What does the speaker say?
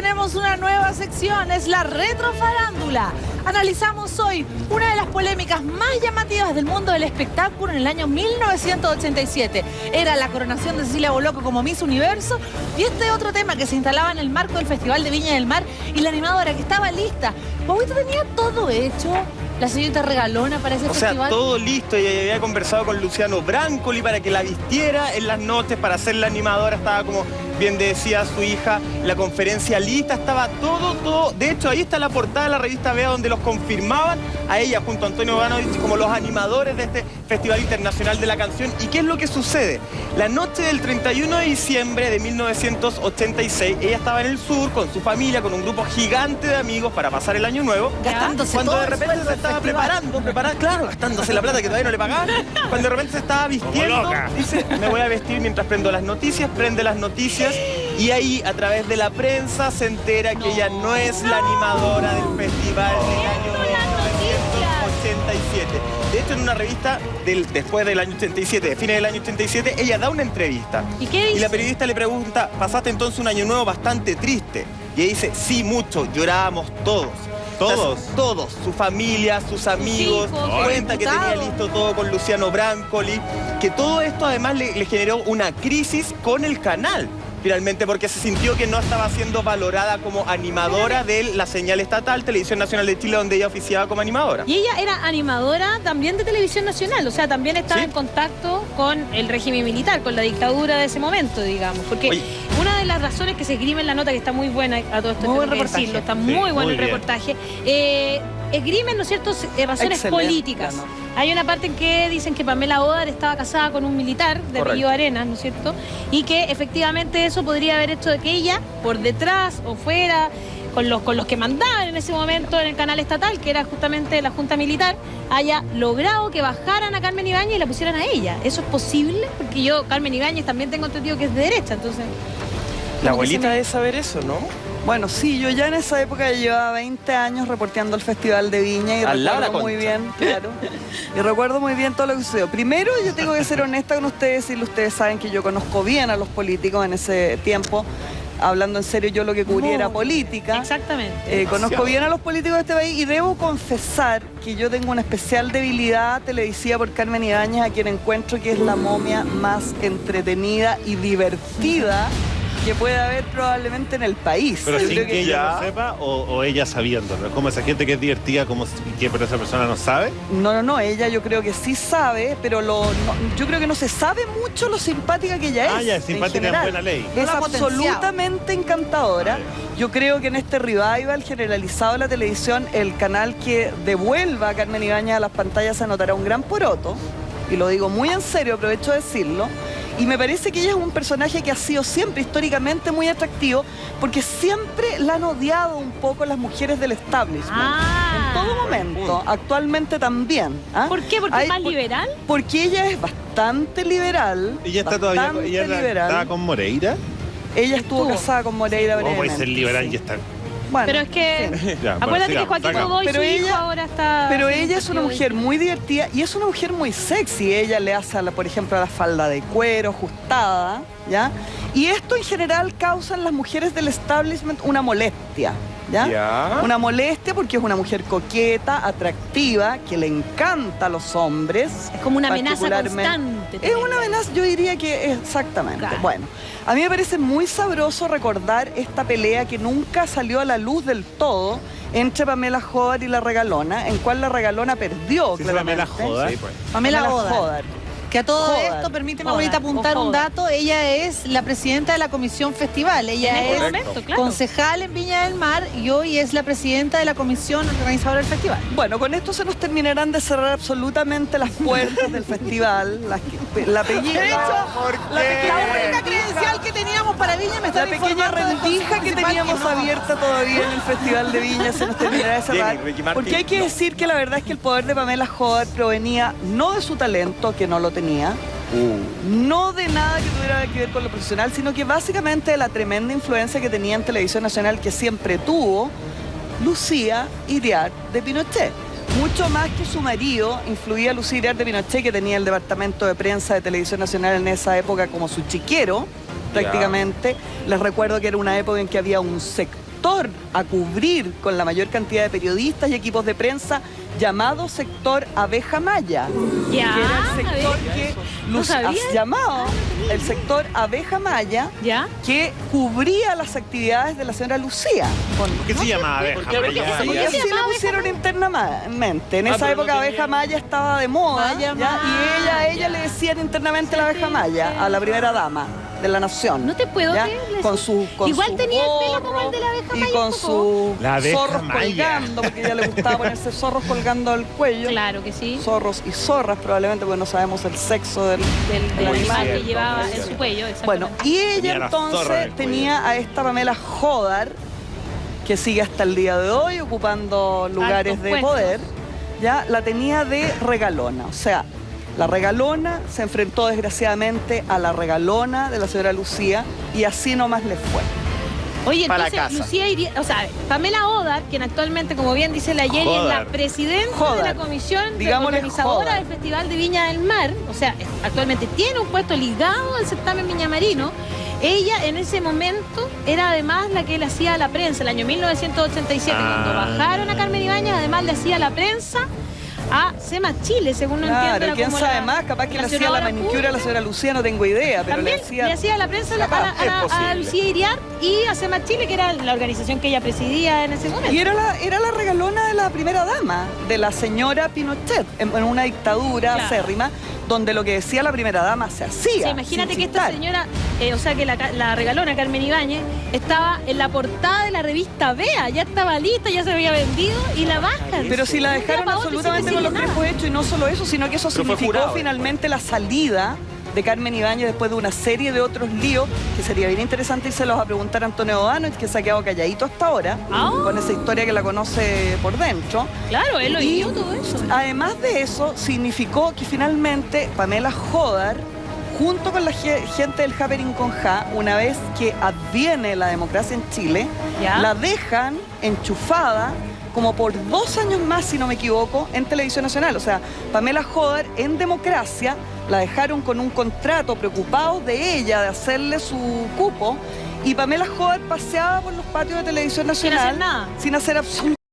tenemos una nueva sección, es la retrofarándula. Analizamos hoy una de las polémicas más llamativas del mundo del espectáculo en el año 1987. Era la coronación de Cecilia Boloco como Miss Universo y este otro tema que se instalaba en el marco del Festival de Viña del Mar y la animadora que estaba lista. Guaguito tenía todo hecho. La señorita regalona para ese festival. O sea, todo listo. Ella había conversado con Luciano Brancoli para que la vistiera en las noches, para ser la animadora. Estaba, como bien decía su hija, la conferencia lista. Estaba todo. De hecho, ahí está la portada de la revista Vea, donde los confirmaban a ella junto a Antonio Boganovich como los animadores de este Festival Internacional de la Canción. ¿Y qué es lo que sucede? La noche del 31 de diciembre de 1986, ella estaba en el sur con su familia, con un grupo gigante de amigos para pasar el año nuevo. Gastándose Cuando todo de repente se estaba preparando, claro, gastándose la plata que todavía no le pagaban. Cuando de repente se estaba vistiendo, dice, me voy a vestir mientras prendo las noticias, prende las noticias y ahí a través de la prensa se entera que ella no es la animadora del festival del año 1987. De hecho, en una revista después del año 87, de fines del año 87, ella da una entrevista. ¿Y qué dice? Y la periodista le pregunta, ¿pasaste entonces un año nuevo bastante triste? Y ella dice, sí, mucho, llorábamos todos. ¿Todos? Todos, su familia, sus amigos, cuenta que tenía listo todo con Luciano Brancoli, que todo esto además le generó una crisis con el canal, finalmente, porque se sintió que no estaba siendo valorada como animadora de la señal estatal, Televisión Nacional de Chile, donde ella oficiaba como animadora. Y ella era animadora también de Televisión Nacional, o sea, también estaba en contacto con el régimen militar, con la dictadura de ese momento, digamos, porque una de las razones que se esgrime en la nota, que está muy buena, a todo esto muy buen reportaje, decirlo, está muy bueno el reportaje, esgrimen, ¿no es cierto?, razones políticas. Hay una parte en que dicen que Pamela Odar estaba casada con un militar de apellido Arenas, ¿no es cierto? Y que efectivamente eso podría haber hecho de que ella, por detrás o fuera, con los que mandaban en ese momento en el canal estatal, que era justamente la Junta Militar, haya logrado que bajaran a Carmen Ibáñez y la pusieran a ella. ¿Eso es posible? Porque yo, Carmen Ibáñez, también tengo entendido que es de derecha, entonces... La abuelita debe saber eso, ¿no? Bueno, sí, yo ya en esa época llevaba 20 años reporteando el Festival de Viña y recuerdo muy bien, claro, y recuerdo muy bien todo lo que sucedió. Primero, yo tengo que ser honesta con ustedes y ustedes saben que yo conozco bien a los políticos en ese tiempo. Hablando en serio, yo lo que cubría era política. Exactamente. Conozco bien a los políticos de este país y debo confesar que yo tengo una especial debilidad televisiva por Carmen Ibáñez, a quien encuentro que es la momia más entretenida y divertida que puede haber probablemente en el país. Pero yo sin creo que ella lo sepa o ella sabiéndolo. Es como esa gente que es divertida, pero esa persona no sabe. No, ella yo creo que sí sabe, pero yo creo que no se sabe mucho lo simpática que ella es. Ah, ya, es simpática en buena ley. Es absolutamente encantadora. Yo creo que en este revival generalizado de la televisión, el canal que devuelva a Carmen Ibáñez a las pantallas se anotará un gran poroto. Y lo digo muy en serio, aprovecho de decirlo. Y me parece que ella es un personaje que ha sido siempre históricamente muy atractivo, porque siempre la han odiado un poco las mujeres del establishment. En todo momento, actualmente también. ¿Por qué? ¿Porque es más liberal? Porque ella es bastante liberal. ¿Ella está todavía estaba con Moreira? Ella estuvo casada con Moreira brevemente. ¿Cómo puede ser liberal y estar? Bueno, pero es que, ya, acuérdate que Joaquín Godoy, su hijo, ahora está... Pero ella es una mujer muy divertida y es una mujer muy sexy. Ella le hace, por ejemplo, a la falda de cuero, ajustada, ¿ya? Y esto en general causa en las mujeres del establishment una molestia, ¿ya? Una molestia porque es una mujer coqueta, atractiva, que le encanta a los hombres. Es como una amenaza constante. Es una amenaza, yo diría que exactamente. Claro. Bueno, a mí me parece muy sabroso recordar esta pelea que nunca salió a la luz del todo entre Pamela Odar y la Regalona, en cual la Regalona perdió, claramente. Pamela Odar. Sí, pues. Pamela Odar. Que a todo esto, permíteme ahorita apuntar un dato, ella es la presidenta de la Comisión Festival, ella es concejal en Viña del Mar y hoy es la presidenta de la Comisión Organizadora del Festival. Bueno, con esto se nos terminarán de cerrar absolutamente las puertas del festival, la pequeña... De hecho, la única credencial que teníamos para Viña me está la pequeña rendija que teníamos abierta todavía en el Festival de Viña se nos terminará de cerrar. Porque hay que decir que la verdad es que el poder de Pamela Odar provenía no de su talento, que no lo tenía, no de nada que tuviera que ver con lo profesional, sino que básicamente de la tremenda influencia que tenía en Televisión Nacional, que siempre tuvo Lucía Iriart de Pinochet. Mucho más que su marido influía Lucía Iriart de Pinochet, que tenía el departamento de prensa de Televisión Nacional en esa época como su chiquero, prácticamente. Les recuerdo que era una época en que había un sector a cubrir con la mayor cantidad de periodistas y equipos de prensa llamado sector Abeja Maya. Ya, Que era el sector que ¿No sabía? llamado el sector Abeja Maya, ¿Ya? que cubría las actividades de la señora Lucía. ¿Por qué se llama abeja? ¿Por qué abeja Maya? Maya? Y así le pusieron internamente. En esa pero no época tenía- Abeja Maya estaba de moda, Maya, ¿ya? Y a ella le decían internamente la Abeja Maya, a la primera dama de la nación. No te puedo ¿ya? creer. Con Igual su tenía el pelo como gorro el de la abeja y Maya con un poco. sus La abeja zorros Maya. colgando, porque a ella le gustaba ponerse zorros colgando al cuello. Claro que sí. Zorros y zorras probablemente, porque no sabemos el sexo del Del animal. animal que cierto, llevaba muy en su cierto. cuello. Exactamente. Bueno, y ella Tenía la zorra en entonces el cuello. tenía a esta Pamela Jodar, que sigue hasta el día de hoy ocupando lugares Altos de puestos. poder, ya la tenía de regalona. O sea, la regalona se enfrentó desgraciadamente a la regalona de la señora Lucía y así nomás le fue. Oye, para entonces casa. Lucía iría, o sea, Pamela Odar, quien actualmente, como bien dice la Yeri, es la Jodar. presidenta de Jodar. la comisión Digámosle organizadora Jodar. del Festival de Viña del Mar, o sea, actualmente tiene un puesto ligado al certamen viñamarino. Ella en ese momento era además la que le hacía a la prensa, el año 1987, cuando bajaron a Carmen Ibáñez, además le hacía la prensa a Sema Chile, según no entiendo. Claro, era ¿quién como sabe más? Capaz que le hacía la relacionadora manicura a la pública. señora Lucía, no tengo idea, pero También le hacía la prensa Capaz, es a posible. Lucía Iriart y a Sema Chile, que era la organización que ella presidía en ese momento. Y era la regalona de la primera dama, de la señora Pinochet, en una dictadura Claro. acérrima, donde lo que decía la primera dama se hacía. O sea, imagínate sin que esta chistar. señora, o sea, que la regalona Carmen Ibáñez estaba en la portada de la revista Vea, ya estaba lista, ya se había vendido y la bajan. Pero si la dejaron para otro, absolutamente sin con los decirle crespos hechos, y no solo eso, sino que eso Pero fue significó jurado, finalmente la salida de Carmen Ibáñez después de una serie de otros líos, que sería bien interesante irselos a preguntar a Antonio O'Donnell, que se ha quedado calladito hasta ahora, Ah. con esa historia que la conoce por dentro. Claro, él lo Y vivió todo eso. además de eso, significó que finalmente Pamela Jodar, junto con la gente del Happening con Ja, una vez que adviene la democracia en Chile, Ya. la dejan enchufada como por 2 años más, si no me equivoco, en Televisión Nacional. O sea, Pamela Jodar en democracia la dejaron con un contrato, preocupados de ella, de hacerle su cupo, y Pamela Jodar paseaba por los patios de Televisión Sin Nacional hacer nada. sin hacer absolutamente